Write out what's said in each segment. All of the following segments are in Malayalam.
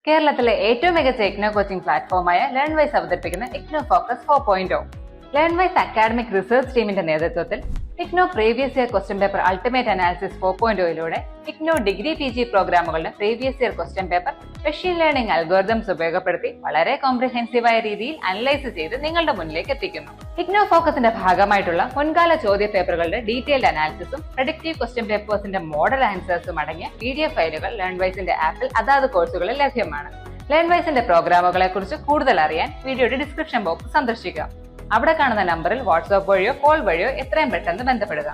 കേരളത്തിലെ ഏറ്റവും മികച്ച ഇഗ്നോ കോച്ചിംഗ് പ്ലാറ്റ്ഫോമായ ലേൺവൈസ് അവതരിപ്പിക്കുന്ന IGNOU focus 4.0. Learnwise academic research ടീമിന്റെ നേതൃത്വത്തിൽ IGNOU previous year question paper ultimate analysis 4.0യിലൂടെ ഇഗ്നോ ഡിഗ്രി PG പ്രോഗ്രാമുകളുടെ previous year question paper machine learning algorithms ഉപയോഗപ്പെടുത്തി വളരെ കോംപ്രിഹെൻസീവായ രീതിയിൽ അനലൈസ് ചെയ്ത് നിങ്ങളുടെ മുന്നിലേക്ക് എത്തിക്കുന്നു. ഇഗ്നോ ഫോക്കസിന്റെ ഭാഗമായിട്ടുള്ള മുൻകാല ചോദ്യ പേപ്പറുകളുടെ ഡീറ്റെയിൽഡ് അനാലിസിസും പ്രഡിക്റ്റീവ് ക്വസ്റ്റ്യൻ പേപ്പേഴ്സിന്റെ മോഡൽ ആൻസേഴ്സും അടങ്ങിയ PDF ഫയലുകൾ ലേൺവൈസിന്റെ ആപ്പിൽ അതാത് കോഴ്സുകളിൽ ലഭ്യമാണ്. ലേൺവൈസിന്റെ പ്രോഗ്രാമുകളെ കുറിച്ച് കൂടുതൽ അറിയാൻ വീഡിയോയുടെ ഡിസ്ക്രിപ്ഷൻ ബോക്സ് സന്ദർശിക്കുക. അവിടെ കാണുന്ന നമ്പറിൽ വാട്സ്ആപ്പ് വഴിയോ കോൾ വഴിയോ എത്രയും പെട്ടെന്ന് ബന്ധപ്പെടുക.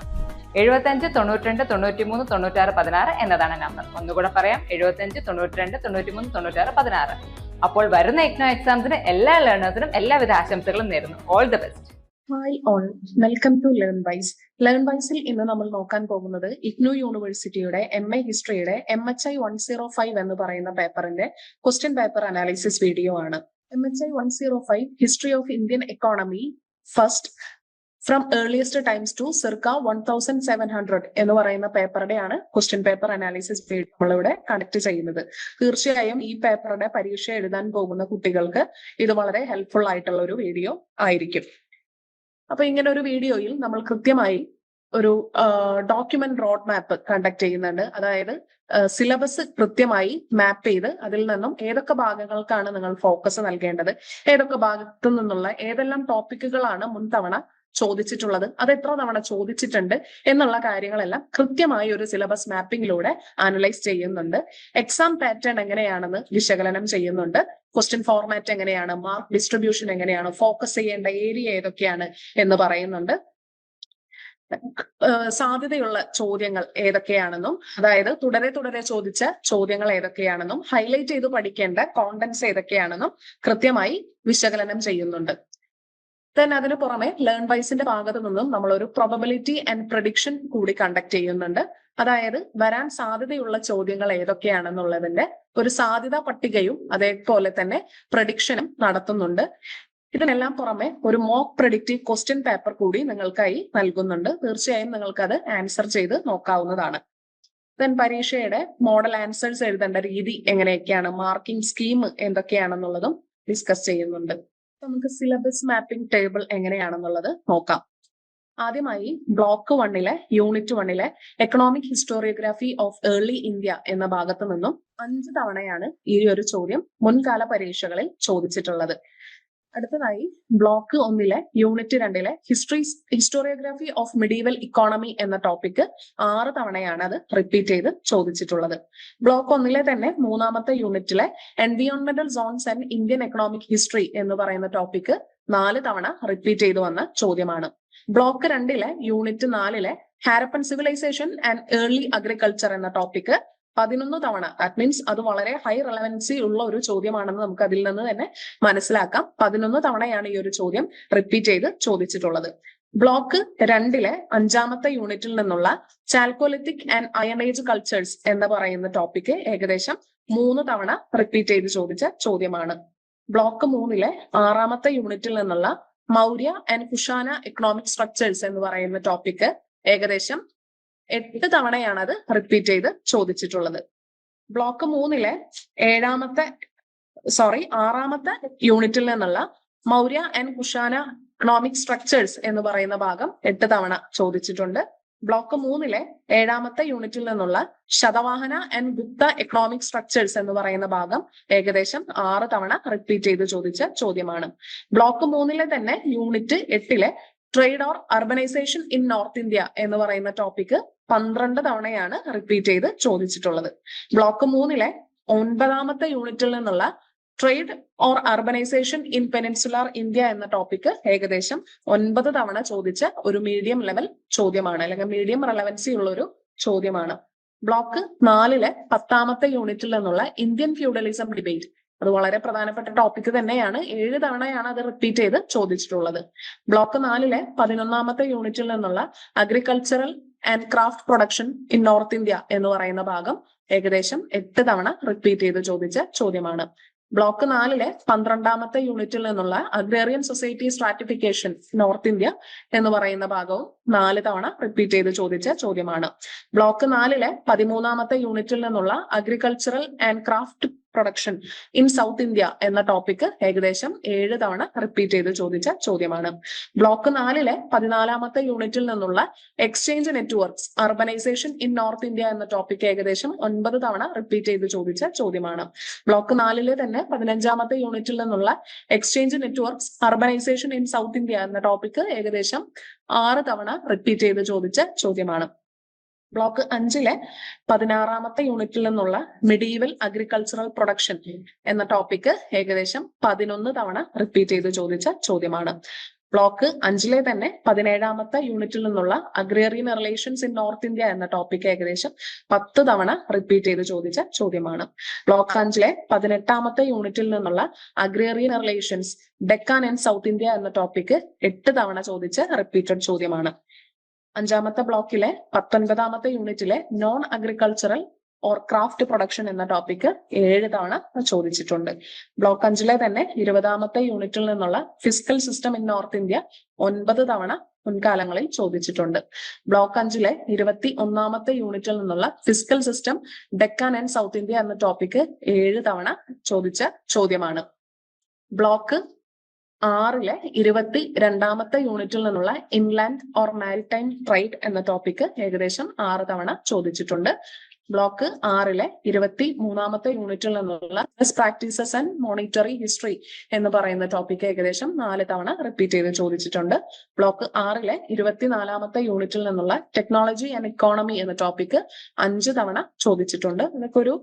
75 92 93 96 16 എന്നതാണ് നമ്പർ. ഒന്നുകൂടെ പറയാം, 75 92 93 96 16. അപ്പോൾ വരുന്ന ഇഗ്നോ എക്സാംസിന് എല്ലാ ലേണേഴ്സിനും എല്ലാവിധ ആശംസകളും നേരുന്നു. All the best. Hi all, welcome to Learnwise. ലേൺവൈസിൽ ഇന്ന് നമ്മൾ നോക്കാൻ പോകുന്നത് ഇഗ്നോ യൂണിവേഴ്സിറ്റിയുടെ MA ഹിസ്റ്ററിയുടെ MHI 105 എന്ന് പറയുന്ന പേപ്പറിന്റെ ക്വസ്റ്റ്യൻ പേപ്പർ അനാലിസിസ് വീഡിയോ ആണ്. MHI 105 history of Indian economy first from earliest times to circa 1700 എന്ന് പറയുന്ന പേപ്പറുടെയാണ് ക്വസ്റ്റ്യൻ പേപ്പർ അനാലിസിസ് വീഡിയോ നമ്മളിവിടെ കണ്ടക്ട് ചെയ്യുന്നത്. തീർച്ചയായും ഈ പേപ്പറുടെ പരീക്ഷ എഴുതാൻ പോകുന്ന കുട്ടികൾക്ക് ഇത് വളരെ ഹെൽപ്ഫുൾ ആയിട്ടുള്ള ഒരു വീഡിയോ ആയിരിക്കും. അപ്പൊ ഇങ്ങനെ ഒരു വീഡിയോയിൽ നമ്മൾ കൃത്യമായി ഒരു ഡോക്യുമെന്റ് റോഡ് മാപ്പ് കണ്ടക്ട് ചെയ്യുന്നുണ്ട്. അതായത് സിലബസ് കൃത്യമായി മാപ്പ് ചെയ്ത് അതിൽ നിന്നും ഏതൊക്കെ ഭാഗങ്ങൾക്കാണ് നിങ്ങൾ ഫോക്കസ് നൽകേണ്ടത്, ഏതൊക്കെ ഭാഗത്തു നിന്നുള്ള ഏതെല്ലാം ടോപ്പിക്കുകളാണ് മുൻതവണ ചോദിച്ചിട്ടുള്ളത്, അത് എത്ര തവണ ചോദിച്ചിട്ടുണ്ട് എന്നുള്ള കാര്യങ്ങളെല്ലാം കൃത്യമായി ഒരു സിലബസ് മാപ്പിംഗിലൂടെ അനലൈസ് ചെയ്യുന്നുണ്ട്. എക്സാം പാറ്റേൺ എങ്ങനെയാണെന്ന് വിശകലനം ചെയ്യുന്നുണ്ട്. ക്വസ്റ്റ്യൻ ഫോർമാറ്റ് എങ്ങനെയാണ്, മാർക്ക് ഡിസ്ട്രിബ്യൂഷൻ എങ്ങനെയാണ്, ഫോക്കസ് ചെയ്യേണ്ട ഏരിയ ഏതൊക്കെയാണ് എന്ന് പറയുന്നുണ്ട്. സാധ്യതയുള്ള ചോദ്യങ്ങൾ ഏതൊക്കെയാണെന്നും, അതായത് തുടരെ ചോദിച്ച ചോദ്യങ്ങൾ ഏതൊക്കെയാണെന്നും, ഹൈലൈറ്റ് ചെയ്ത് പഠിക്കേണ്ട കോണ്ടന്റ്സ് ഏതൊക്കെയാണെന്നും കൃത്യമായി വിശകലനം ചെയ്യുന്നുണ്ട്. ദെൻ അതിനു പുറമെ ലേൺവൈസിന്റെ ഭാഗത്തു നിന്നും നമ്മളൊരു പ്രോബബിലിറ്റി ആൻഡ് പ്രഡിക്ഷൻ കൂടി കണ്ടക്ട് ചെയ്യുന്നുണ്ട്. അതായത് വരാൻ സാധ്യതയുള്ള ചോദ്യങ്ങൾ ഏതൊക്കെയാണെന്നുള്ളതിന്റെ ഒരു സാധ്യതാ പട്ടികയും അതേപോലെ തന്നെ പ്രഡിക്ഷനും നടത്തുന്നുണ്ട്. ഇതിനെല്ലാം പുറമെ ഒരു മോക്ക് പ്രഡിക്റ്റീവ് ക്വസ്റ്റ്യൻ പേപ്പർ കൂടി നിങ്ങൾക്കായി നൽകുന്നുണ്ട്. തീർച്ചയായും നിങ്ങൾക്ക് അത് ആൻസർ ചെയ്ത് നോക്കാവുന്നതാണ്. ദെൻ പരീക്ഷയുടെ മോഡൽ ആൻസേഴ്സ് എഴുതേണ്ട രീതി എങ്ങനെയൊക്കെയാണ്, മാർക്കിംഗ് സ്കീം എന്തൊക്കെയാണെന്നുള്ളതും ഡിസ്കസ് ചെയ്യുന്നുണ്ട്. നമുക്ക് സിലബസ് മാപ്പിംഗ് ടേബിൾ എങ്ങനെയാണെന്നുള്ളത് നോക്കാം. ആദ്യമായി block 1 unit 1 economic historiography of early India എന്ന ഭാഗത്തു നിന്നും 5 തവണയാണ് ഈ ഒരു ചോദ്യം മുൻകാല പരീക്ഷകളിൽ ചോദിച്ചിട്ടുള്ളത്. അടുത്തതായി block 1 unit 2 historiography of medieval economy എന്ന ടോപ്പിക് 6 തവണയാണ് അത് റിപ്പീറ്റ് ചെയ്ത് ചോദിച്ചിട്ടുള്ളത്. ബ്ലോക്ക് 1 തന്നെ 3ാമത്തെ യൂണിറ്റിലെ എൻവിയോൺമെന്റൽ zones and Indian economic history എന്ന് പറയുന്ന ടോപ്പിക് 4 തവണ റിപ്പീറ്റ് ചെയ്തു വന്ന ചോദ്യമാണ്. Block 2 unit 4 Harappan civilisation and early agriculture എന്ന ടോപ്പിക് 11 തവണ, ദാറ്റ് മീൻസ് അത് വളരെ ഹൈ റെലവൻസി ഉള്ള ഒരു ചോദ്യമാണെന്ന് നമുക്ക് അതിൽ നിന്ന് തന്നെ മനസ്സിലാക്കാം. 11 തവണയാണ് ഈ ഒരു ചോദ്യം റിപ്പീറ്റ് ചെയ്ത് ചോദിച്ചിട്ടുള്ളത്. ബ്ലോക്ക് 2 5ാമത്തെ യൂണിറ്റിൽ നിന്നുള്ള chalcolithic and iron age cultures എന്ന് പറയുന്ന ടോപ്പിക് ഏകദേശം 3 തവണ റിപ്പീറ്റ് ചെയ്ത് ചോദിച്ച ചോദ്യമാണ്. ബ്ലോക്ക് 3 6ാമത്തെ യൂണിറ്റിൽ നിന്നുള്ള Maurya and Kushana economic structures എന്ന് പറയുന്ന ടോപ്പിക് ഏകദേശം 8 തവണയാണ് അത് റിപ്പീറ്റ് ചെയ്ത് ചോദിച്ചിട്ടുള്ളത്. ബ്ലോക്ക് 3 6ാമത്തെ യൂണിറ്റിൽ നിന്നുള്ള Maurya and Kushana economic structures എന്ന് പറയുന്ന ഭാഗം 8 തവണ ചോദിച്ചിട്ടുണ്ട്. ബ്ലോക്ക് 3 7ാമത്തെ യൂണിറ്റിൽ നിന്നുള്ള Satavahana and Gupta economic structures എന്ന് പറയുന്ന ഭാഗം ഏകദേശം 6 തവണ റിപ്പീറ്റ് ചെയ്ത് ചോദിച്ച ചോദ്യമാണ്. ബ്ലോക്ക് 3 തന്നെ unit 8 trade or urbanisation in north India എന്ന് പറയുന്ന ടോപ്പിക് 12 തവണയാണ് റിപ്പീറ്റ് ചെയ്ത് ചോദിച്ചിട്ടുള്ളത്. ബ്ലോക്ക് 3 9ാമത്തെ യൂണിറ്റിൽ നിന്നുള്ള trade or urbanisation in peninsular India എന്ന ടോപ്പിക് ഏകദേശം 9 തവണ ചോദിച്ച ഒരു മീഡിയം ലെവൽ ചോദ്യമാണ്, അല്ലെങ്കിൽ മീഡിയം റെലവൻസി ഉള്ള ഒരു ചോദ്യമാണ്. ബ്ലോക്ക് 4 10ാമത്തെ യൂണിറ്റിൽ നിന്നുള്ള ഇന്ത്യൻ ഫ്യൂഡലിസം ഡിബേറ്റ്, അത് വളരെ പ്രധാനപ്പെട്ട ടോപ്പിക് തന്നെയാണ്. 7 തവണയാണ് അത് റിപ്പീറ്റ് ചെയ്ത് ചോദിച്ചിട്ടുള്ളത്. ബ്ലോക്ക് 4 11ാമത്തെ യൂണിറ്റിൽ നിന്നുള്ള agricultural and craft production in north India എന്ന് പറയുന്ന ഭാഗം ഏകദേശം 8 തവണ റിപ്പീറ്റ് ചെയ്ത് ചോദിച്ച ചോദ്യമാണ്. ബ്ലോക്ക് 4 12ാമത്തെ യൂണിറ്റിൽ നിന്നുള്ള agrarian society stratification north India എന്ന് പറയുന്ന ഭാഗവും 4 തവണ റിപ്പീറ്റ് ചെയ്ത് ചോദിച്ച ചോദ്യമാണ്. ബ്ലോക്ക് 4 13ാമത്തെ യൂണിറ്റിൽ നിന്നുള്ള agricultural and craft production in south India എന്ന ടോപ്പിക് ഏകദേശം 7 തവണ റിപ്പീറ്റ് ചെയ്ത് ചോദിച്ച ചോദ്യമാണ്. ബ്ലോക്ക് 4 14ാമത്തെ യൂണിറ്റിൽ നിന്നുള്ള exchange networks urbanisation in north India എന്ന ടോപ്പിക് ഏകദേശം 9 തവണ റിപ്പീറ്റ് ചെയ്ത് ചോദിച്ച ചോദ്യമാണ്. ബ്ലോക്ക് 4 തന്നെ 15ാമത്തെ യൂണിറ്റിൽ നിന്നുള്ള exchange networks urbanisation in south India എന്ന ടോപ്പിക് ഏകദേശം 6 തവണ റിപ്പീറ്റ് ചെയ്ത് ചോദിച്ച ചോദ്യമാണ്. ബ്ലോക്ക് 5 16ാമത്തെ യൂണിറ്റിൽ നിന്നുള്ള മെഡീവൽ അഗ്രികൾച്ചറൽ പ്രൊഡക്ഷൻ എന്ന ടോപ്പിക് ഏകദേശം 11 തവണ റിപ്പീറ്റ് ചെയ്ത് ചോദിച്ച ചോദ്യമാണ്. ബ്ലോക്ക് 5 തന്നെ 17ാമത്തെ യൂണിറ്റിൽ നിന്നുള്ള agrarian relations in north India എന്ന ടോപ്പിക് ഏകദേശം 10 തവണ റിപ്പീറ്റ് ചെയ്ത് ചോദിച്ച ചോദ്യമാണ്. ബ്ലോക്ക് 5 18ാമത്തെ യൂണിറ്റിൽ നിന്നുള്ള agrarian relations Deccan and south India എന്ന ടോപ്പിക് 8 തവണ ചോദിച്ച റിപ്പീറ്റഡ് ചോദ്യമാണ്. 5ാമത്തെ ബ്ലോക്കിലെ 19ാമത്തെ യൂണിറ്റിലെ non agricultural or craft production എന്ന ടോപ്പിക് 7 തവണ ചോദിച്ചിട്ടുണ്ട്. ബ്ലോക്ക് 5 തന്നെ 20ാമത്തെ യൂണിറ്റിൽ നിന്നുള്ള fiscal system in north India 9 തവണ മുൻകാലങ്ങളിൽ ചോദിച്ചിട്ടുണ്ട്. ബ്ലോക്ക് 5 21ാമത്തെ യൂണിറ്റിൽ നിന്നുള്ള fiscal system Deccan and south India എന്ന ടോപ്പിക് 7 തവണ ചോദിച്ച ചോദ്യമാണ്. ബ്ലോക്ക് 6 22ാമത്തെ യൂണിറ്റിൽ നിന്നുള്ള ഇൻലാൻഡ് ഓർ മാരിടൈം ട്രേഡ് എന്ന ടോപ്പിക് ഏകദേശം 6 തവണ ചോദിച്ചിട്ടുണ്ട്. ബ്ലോക്ക് 6 23ാമത്തെ യൂണിറ്റിൽ നിന്നുള്ള best practices and monetary history എന്ന് പറയുന്ന ടോപ്പിക് ഏകദേശം 4 തവണ റിപ്പീറ്റ് ചെയ്ത് ചോദിച്ചിട്ടുണ്ട്. ബ്ലോക്ക് 6 24ാമത്തെ യൂണിറ്റിൽ നിന്നുള്ള ടെക്നോളജി ആൻഡ് ഇക്കോണമി എന്ന ടോപ്പിക് 5 തവണ ചോദിച്ചിട്ടുണ്ട്. ഇതൊക്കെ ഒരു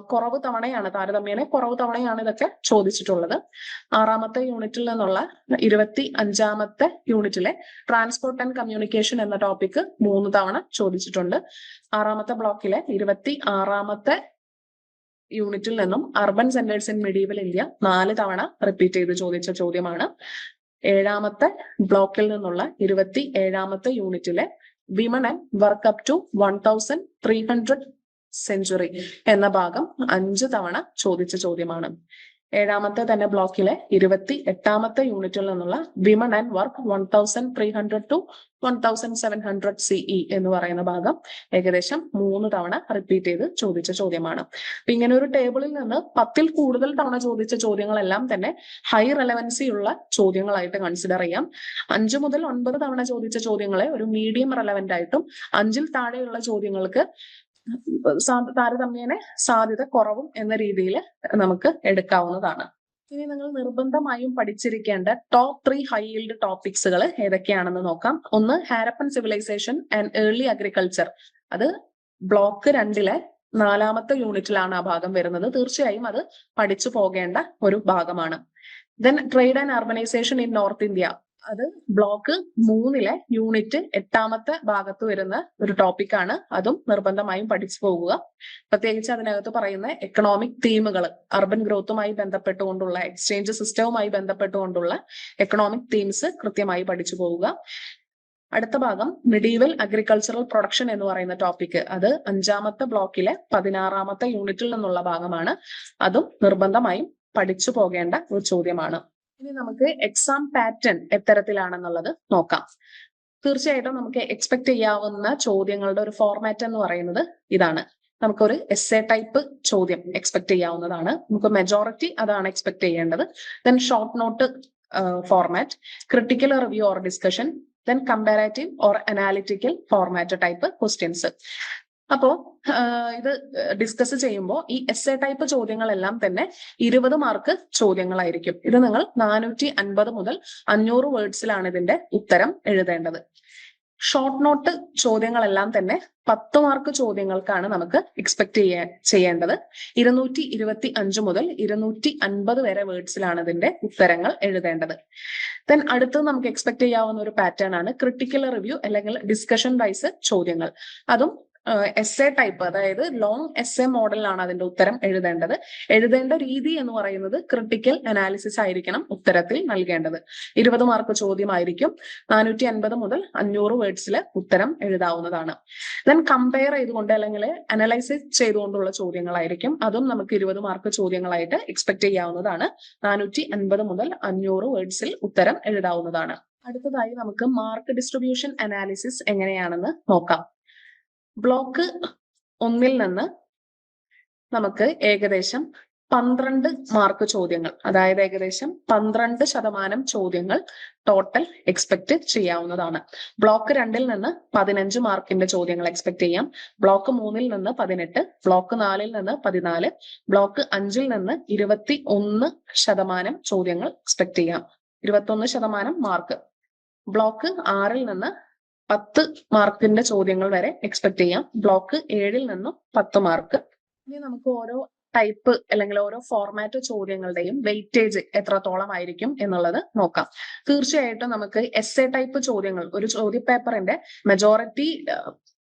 കുറവ് തവണയാണ്, താരതമ്യേന കുറവ് തവണയാണ് ഇതൊക്കെ ചോദിച്ചിട്ടുള്ളത്. 6ാമത്തെ യൂണിറ്റിൽ നിന്നുള്ള 25ാമത്തെ യൂണിറ്റിലെ ട്രാൻസ്പോർട്ട് ആൻഡ് കമ്മ്യൂണിക്കേഷൻ എന്ന ടോപ്പിക് 3 തവണ ചോദിച്ചിട്ടുണ്ട്. 6ാമത്തെ ബ്ലോക്കിലെ 26ാമത്തെ യൂണിറ്റിൽ നിന്നും urban centres in medieval India 4 തവണ റിപ്പീറ്റ് ചെയ്ത് ചോദിച്ച ചോദ്യമാണ്. 7ാമത്തെ ബ്ലോക്കിൽ നിന്നുള്ള 27ാമത്തെ യൂണിറ്റിലെ women and work up to 1300 century എന്ന ഭാഗം 5 തവണ ചോദിച്ച ചോദ്യമാണ്. 7ാമത്തെ തന്നെ ബ്ലോക്കിലെ 28ാമത്തെ യൂണിറ്റിൽ നിന്നുള്ള women and work 1300 to 1700 CE എന്ന് പറയുന്ന ഭാഗം ഏകദേശം 3 തവണ റിപ്പീറ്റ് ചെയ്ത് ചോദിച്ച ചോദ്യമാണ്. അപ്പൊ ഇങ്ങനെ ഒരു ടേബിളിൽ നിന്ന് 10ൽ കൂടുതൽ തവണ ചോദിച്ച ചോദ്യങ്ങളെല്ലാം തന്നെ ഹൈ റെലവൻസി ഉള്ള ചോദ്യങ്ങളായിട്ട് കൺസിഡർ ചെയ്യാം. 5 മുതൽ 9 തവണ ചോദിച്ച ചോദ്യങ്ങളെ ഒരു മീഡിയം റെലവന്റ് ആയിട്ടും 5ൽ താഴെയുള്ള ചോദ്യങ്ങൾക്ക് താരതമ്യേന സാധ്യത കുറവും എന്ന രീതിയിൽ നമുക്ക് എടുക്കാവുന്നതാണ്. ഇനി നിങ്ങൾ നിർബന്ധമായും പഠിച്ചിരിക്കേണ്ട ടോപ്പ് 3 ഹൈ yield ടോപ്പിക്സുകൾ ഏതൊക്കെയാണെന്ന് നോക്കാം. ഒന്ന് Harappan civilisation and early agriculture. അത് ബ്ലോക്ക് 2 4ാമത്തെ യൂണിറ്റിലാണ് ആ ഭാഗം വരുന്നത്. തീർച്ചയായും അത് പഠിച്ചു പോകേണ്ട ഒരു ഭാഗമാണ്. Then trade and urbanisation in north India. അത് ബ്ലോക്ക് 3 യൂണിറ്റ് 8ാമത്തെ ഭാഗത്ത് വരുന്ന ഒരു ടോപ്പിക്കാണ്. അതും നിർബന്ധമായും പഠിച്ചു പോകുക. പ്രത്യേകിച്ച് അതിനകത്ത് പറയുന്ന എക്കണോമിക് തീമുകൾ, അർബൻ ഗ്രോത്തുമായി ബന്ധപ്പെട്ടുകൊണ്ടുള്ള, എക്സ്ചേഞ്ച് സിസ്റ്റവുമായി ബന്ധപ്പെട്ടുകൊണ്ടുള്ള എക്കണോമിക് തീംസ് കൃത്യമായി പഠിച്ചു പോവുക. അടുത്ത ഭാഗം മെഡീവൽ അഗ്രികൾച്ചറൽ പ്രൊഡക്ഷൻ എന്ന് പറയുന്ന ടോപ്പിക്. അത് 5ാമത്തെ ബ്ലോക്കിലെ 16ാമത്തെ യൂണിറ്റിൽ നിന്നുള്ള ഭാഗമാണ്. അതും നിർബന്ധമായും പഠിച്ചു പോകേണ്ട ഒരു ചോദ്യമാണ്. ഇനി നമുക്ക് എക്സാം പാറ്റേൺ എത്തരത്തിലാണെന്നുള്ളത് നോക്കാം. തീർച്ചയായിട്ടും നമുക്ക് എക്സ്പെക്ട് ചെയ്യാവുന്ന ചോദ്യങ്ങളുടെ ഒരു ഫോർമാറ്റ് എന്ന് പറയുന്നത് ഇതാണ്. നമുക്കൊരു എസ്സേ ടൈപ്പ് ചോദ്യം എക്സ്പെക്ട് ചെയ്യാവുന്നതാണ്. നമുക്ക് മെജോറിറ്റി അതാണ് എക്സ്പെക്ട് ചെയ്യേണ്ടത്. Then short note format, critical review or discussion, then comparative or analytical format type questions. അപ്പോ ഇത് ഡിസ്കസ് ചെയ്യുമ്പോൾ ഈ എസ്സേ ടൈപ്പ് ചോദ്യങ്ങളെല്ലാം തന്നെ 20 മാർക്ക് ചോദ്യങ്ങളായിരിക്കും. ഇത് നിങ്ങൾ 450 മുതൽ 500 വേർഡ്സിലാണ് ഇതിന്റെ ഉത്തരം എഴുതേണ്ടത്. ഷോർട്ട് നോട്ട് ചോദ്യങ്ങളെല്ലാം തന്നെ 10 മാർക്ക് ചോദ്യങ്ങൾക്കാണ് നമുക്ക് എക്സ്പെക്ട് ചെയ്യേണ്ടത്. 225 മുതൽ 250 വരെ വേർഡ്സിലാണ് ഇതിന്റെ ഉത്തരങ്ങൾ എഴുതേണ്ടത്. ദെൻ അടുത്തത് നമുക്ക് എക്സ്പെക്ട് ചെയ്യാവുന്ന ഒരു പാറ്റേൺ ആണ് ക്രിട്ടിക്കൽ റിവ്യൂ അല്ലെങ്കിൽ ഡിസ്കഷൻ വൈസ് ചോദ്യങ്ങൾ. അതും എസ്സേ ടൈപ്പ്, അതായത് ലോങ് എസ്സേ മോഡലിലാണ് അതിന്റെ ഉത്തരം എഴുതേണ്ടത്. എഴുതേണ്ട രീതി എന്ന് പറയുന്നത് ക്രിട്ടിക്കൽ അനാലിസിസ് ആയിരിക്കണം ഉത്തരത്തിൽ നൽകേണ്ടത്. 20 മാർക്ക് ചോദ്യമായിരിക്കും. 450 മുതൽ 500 വേർഡ്സിൽ ഉത്തരം എഴുതാവുന്നതാണ്. ദെൻ കമ്പയർ ചെയ്തുകൊണ്ട് അല്ലെങ്കിൽ അനലൈസ് ചെയ്തുകൊണ്ടുള്ള ചോദ്യങ്ങളായിരിക്കും. അതും നമുക്ക് 20 മാർക്ക് ചോദ്യങ്ങളായിട്ട് എക്സ്പെക്ട് ചെയ്യാവുന്നതാണ്. 450 മുതൽ 500 വേർഡ്സിൽ ഉത്തരം എഴുതാവുന്നതാണ്. അടുത്തതായി നമുക്ക് മാർക്ക് ഡിസ്ട്രിബ്യൂഷൻ അനാലിസിസ് എങ്ങനെയാണെന്ന് നോക്കാം. ബ്ലോക്ക് 1 നിന്ന് നമുക്ക് ഏകദേശം 12 മാർക്ക് ചോദ്യങ്ങൾ, അതായത് ഏകദേശം 12% ചോദ്യങ്ങൾ ടോട്ടൽ എക്സ്പെക്ട് ചെയ്യാവുന്നതാണ്. ബ്ലോക്ക് 2 നിന്ന് 15 മാർക്കിന്റെ ചോദ്യങ്ങൾ എക്സ്പെക്ട് ചെയ്യാം. ബ്ലോക്ക് 3 നിന്ന് 18, ബ്ലോക്ക് 4 നിന്ന് 14, ബ്ലോക്ക് 5 നിന്ന് 21% ചോദ്യങ്ങൾ എക്സ്പെക്ട് ചെയ്യാം. 21% മാർക്ക്. ബ്ലോക്ക് 6 നിന്ന് 10 മാർക്കിന്റെ ചോദ്യങ്ങൾ വരെ എക്സ്പെക്ട് ചെയ്യാം. ബ്ലോക്ക് 7 നിന്നും 10 മാർക്ക്. ഇനി നമുക്ക് ഓരോ ടൈപ്പ് അല്ലെങ്കിൽ ഓരോ ഫോർമാറ്റ് ചോദ്യങ്ങളുടെയും വെയിറ്റേജ് എത്രത്തോളം ആയിരിക്കും എന്നുള്ളത് നോക്കാം. തീർച്ചയായിട്ടും നമുക്ക് എസ്എ ടൈപ്പ് ചോദ്യങ്ങൾ, ഒരു ചോദ്യപേപ്പറിന്റെ മെജോറിറ്റി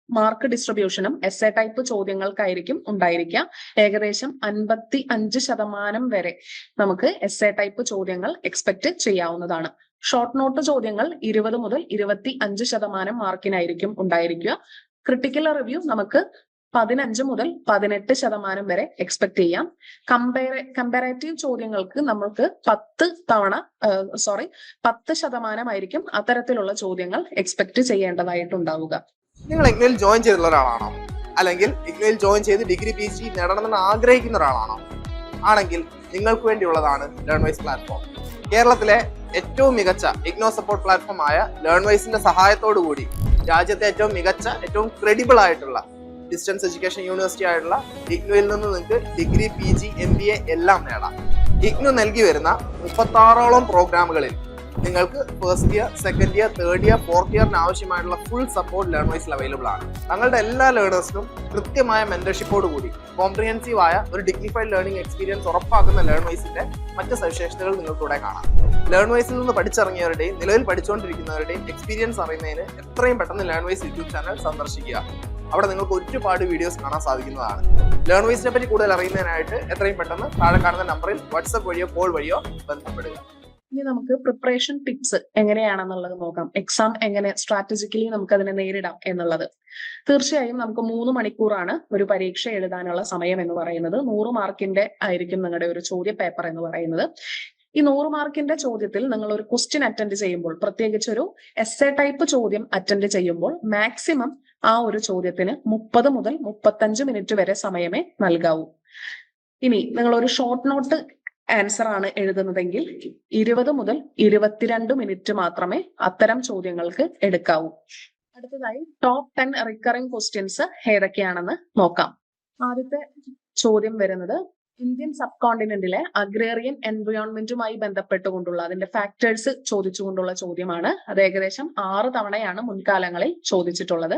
മാർക്ക് ഡിസ്ട്രിബ്യൂഷനും എസ്എ ടൈപ്പ് ചോദ്യങ്ങൾക്കായിരിക്കും ഉണ്ടായിരിക്കുക. ഏകദേശം 55% വരെ നമുക്ക് എസ്എ ടൈപ്പ് ചോദ്യങ്ങൾ എക്സ്പെക്ട് ചെയ്യാവുന്നതാണ്. ഷോർട്ട് നോട്ട് ചോദ്യങ്ങൾ 20 മുതൽ 25% മാർക്കിനായിരിക്കും ഉണ്ടായിരിക്കുക. ക്രിട്ടിക്കൽ റിവ്യൂ നമുക്ക് 15 മുതൽ 18% വരെ എക്സ്പെക്ട് ചെയ്യാം. കമ്പാരേറ്റീവ് ചോദ്യങ്ങൾക്ക് നമുക്ക് 10% ആയിരിക്കും അത്തരത്തിലുള്ള ചോദ്യങ്ങൾ എക്സ്പെക്ട് ചെയ്യേണ്ടതായിട്ടുണ്ടാവുക. നിങ്ങൾ ഇഗ്നോയിൽ ജോയിൻ ചെയ്തിട്ടുള്ള ഒരാളാണോ? അല്ലെങ്കിൽ ഇഗ്നോയിൽ ജോയിൻ ചെയ്ത് ഡിഗ്രി PhD നേടണമെന്ന് ആഗ്രഹിക്കുന്ന ഒരാളാണോ? ആണെങ്കിൽ നിങ്ങൾക്ക് വേണ്ടിയുള്ളതാണ് ലേൺവൈസ് പ്ലാറ്റ്ഫോം. കേരളത്തിലെ ഏറ്റവും മികച്ച ഇഗ്നോ സപ്പോർട്ട് പ്ലാറ്റ്ഫോം ആയ ലേൺവൈസിന്റെ സഹായത്തോടു കൂടി രാജ്യത്തെ ഏറ്റവും മികച്ച, ഏറ്റവും ക്രെഡിബിൾ ആയിട്ടുള്ള ഡിസ്റ്റൻസ് എഡ്യൂക്കേഷൻ യൂണിവേഴ്സിറ്റി ആയിട്ടുള്ള ഇഗ്നോയിൽ നിന്ന് നിങ്ങൾക്ക് ഡിഗ്രി PG MBA എല്ലാം നേടാം. ഇഗ്നോ നൽകി വരുന്ന 36ഓളം പ്രോഗ്രാമുകളിൽ നിങ്ങൾക്ക് first year, second year, third year, fourth ഇയറിന് ആവശ്യമായിട്ടുള്ള ഫുൾ സപ്പോർട്ട് ലേൺവൈസിൽ അവൈലബിൾ ആണ്. തങ്ങളുടെ എല്ലാ ലേണേഴ്സിനും കൃത്യമായ മെന്റർഷിപ്പോട് കൂടി കോംപ്രിഹെൻസീവ് ആയ ഒരു ഡിഗ്നിഫൈഡ് ലേണിംഗ് എക്സ്പീരിയൻസ് ഉറപ്പാക്കുന്ന ലേൺവൈസിന്റെ മറ്റ് സവിശേഷതകൾ നിങ്ങൾക്ക് ഇവിടെ കാണാം. ലേൺവൈസിൽ നിന്ന് പഠിച്ചിറങ്ങിയവരുടെയും നിലവിൽ പഠിച്ചുകൊണ്ടിരിക്കുന്നവരുടെയും എക്സ്പീരിയൻസ് അറിയുന്നതിന് എത്രയും പെട്ടെന്ന് ലേൺവൈസ് യൂട്യൂബ് ചാനൽ സന്ദർശിക്കുക. അവിടെ നിങ്ങൾക്ക് ഒരുപാട് വീഡിയോസ് കാണാൻ സാധിക്കുന്നതാണ്. ലേൺവൈസിനെ പറ്റി കൂടുതൽ അറിയുന്നതിനായിട്ട് എത്രയും പെട്ടെന്ന് താഴെ കാണുന്ന നമ്പറിൽ വാട്സ്ആപ്പ് വഴിയോ കോൾ വഴിയോ ബന്ധപ്പെടുക. ഇനി നമുക്ക് പ്രിപ്പറേഷൻ ടിപ്സ് എങ്ങനെയാണെന്നുള്ളത് നോക്കാം. എക്സാം എങ്ങനെ സ്ട്രാറ്റജിക്കലി നമുക്ക് അതിനെ നേരിടാം എന്നുള്ളത്. തീർച്ചയായും നമുക്ക് 3 മണിക്കൂറാണ് ഒരു പരീക്ഷ എഴുതാനുള്ള സമയം എന്ന് പറയുന്നത്. 100 മാർക്കിന്റെ ആയിരിക്കും നിങ്ങളുടെ ഒരു ചോദ്യ പേപ്പർ എന്ന് പറയുന്നത്. ഈ 100 മാർക്കിന്റെ ചോദ്യത്തിൽ നിങ്ങൾ ഒരു ക്വസ്റ്റ്യൻ അറ്റൻഡ് ചെയ്യുമ്പോൾ, പ്രത്യേകിച്ച് ഒരു എസ്എ ടൈപ്പ് ചോദ്യം അറ്റൻഡ് ചെയ്യുമ്പോൾ മാക്സിമം ആ ഒരു ചോദ്യത്തിന് 30 മുതൽ 35 മിനിറ്റ് വരെ സമയമേ നൽകാവൂ. ഇനി നിങ്ങൾ ഒരു ഷോർട്ട് നോട്ട് ആൻസർ ആണ് എഴുതുന്നതെങ്കിൽ 20 മുതൽ 22 മിനിറ്റ് മാത്രമേ അത്തരം ചോദ്യങ്ങൾക്ക് എടുക്കാവൂ. അടുത്തതായി ടോപ്പ് 10 റിക്കറിംഗ് ക്വസ്റ്റ്യൻസ് ഏതൊക്കെയാണെന്ന് നോക്കാം. ആദ്യത്തെ ചോദ്യം വരുന്നത് ഇന്ത്യൻ സബ് കോണ്ടിനെന്റിലെ അഗ്രേറിയൻ എൻവയോൺമെന്റുമായി ബന്ധപ്പെട്ടുകൊണ്ടുള്ള അതിന്റെ ഫാക്ടേഴ്സ് ചോദിച്ചുകൊണ്ടുള്ള ചോദ്യമാണ്. അത് ഏകദേശം 6 തവണയാണ് മുൻകാലങ്ങളിൽ ചോദിച്ചിട്ടുള്ളത്.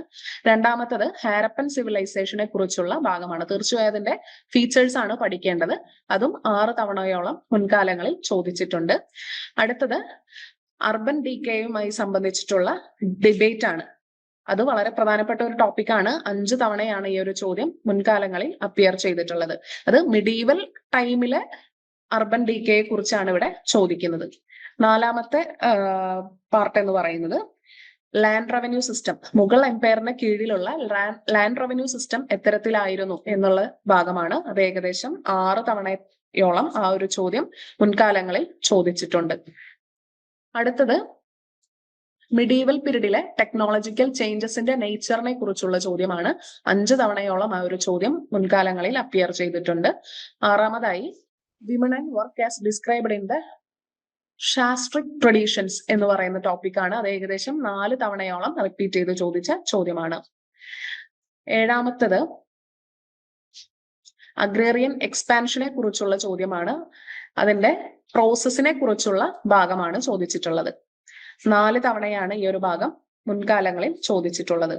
രണ്ടാമത്തത് ഹാരപ്പൻ സിവിലൈസേഷനെ കുറിച്ചുള്ള ഭാഗമാണ്. തീർച്ചയായും അതിന്റെ ഫീച്ചേഴ്സ് ആണ് പഠിക്കേണ്ടത്. അതും 6 തവണയോളം മുൻകാലങ്ങളിൽ ചോദിച്ചിട്ടുണ്ട്. അടുത്തത് അർബൻ ഡീക്കേയുമായി സംബന്ധിച്ചിട്ടുള്ള ഡിബേറ്റ് ആണ്. അത് വളരെ പ്രധാനപ്പെട്ട ഒരു ടോപ്പിക്കാണ്. 5 തവണയാണ് ഈ ഒരു ചോദ്യം മുൻകാലങ്ങളിൽ അപ്പിയർ ചെയ്തിട്ടുള്ളത്. അത് മിഡീവൽ ടൈമിലെ അർബൻ ഡീക്കയെ കുറിച്ചാണ് ഇവിടെ ചോദിക്കുന്നത്. 4ാമത്തെ പാർട്ട് എന്ന് പറയുന്നത് ലാൻഡ് റവന്യൂ സിസ്റ്റം, മുഗൾ എംപയറിന് കീഴിലുള്ള ലാൻഡ് റവന്യൂ സിസ്റ്റം എത്തരത്തിലായിരുന്നു എന്നുള്ള ഭാഗമാണ്. അത് ഏകദേശം 6 തവണയോളം ആ ഒരു ചോദ്യം മുൻകാലങ്ങളിൽ ചോദിച്ചിട്ടുണ്ട്. അടുത്തത് മിഡീവൽ പീരീഡിലെ ടെക്നോളജിക്കൽ ചേഞ്ചസിന്റെ നേച്ചറിനെ കുറിച്ചുള്ള ചോദ്യമാണ്. 5 തവണയോളം ആ ഒരു ചോദ്യം മുൻകാലങ്ങളിൽ അപ്പിയർ ചെയ്തിട്ടുണ്ട്. 6ാമതായി women and work as described in the Shastric traditions എന്ന് പറയുന്ന ടോപ്പിക്കാണ്. അത് ഏകദേശം 4 തവണയോളം റിപ്പീറ്റ് ചെയ്ത് ചോദിച്ച ചോദ്യമാണ്. 7ാമത്തത് അഗ്രേറിയൻ എക്സ്പാൻഷനെ കുറിച്ചുള്ള ചോദ്യമാണ്. അതിന്റെ പ്രോസസ്സിനെ കുറിച്ചുള്ള ഭാഗമാണ് ചോദിച്ചിട്ടുള്ളത്. 4 തവണയാണ് ഈ ഒരു ഭാഗം മുൻകാലങ്ങളിൽ ചോദിച്ചിട്ടുള്ളത്.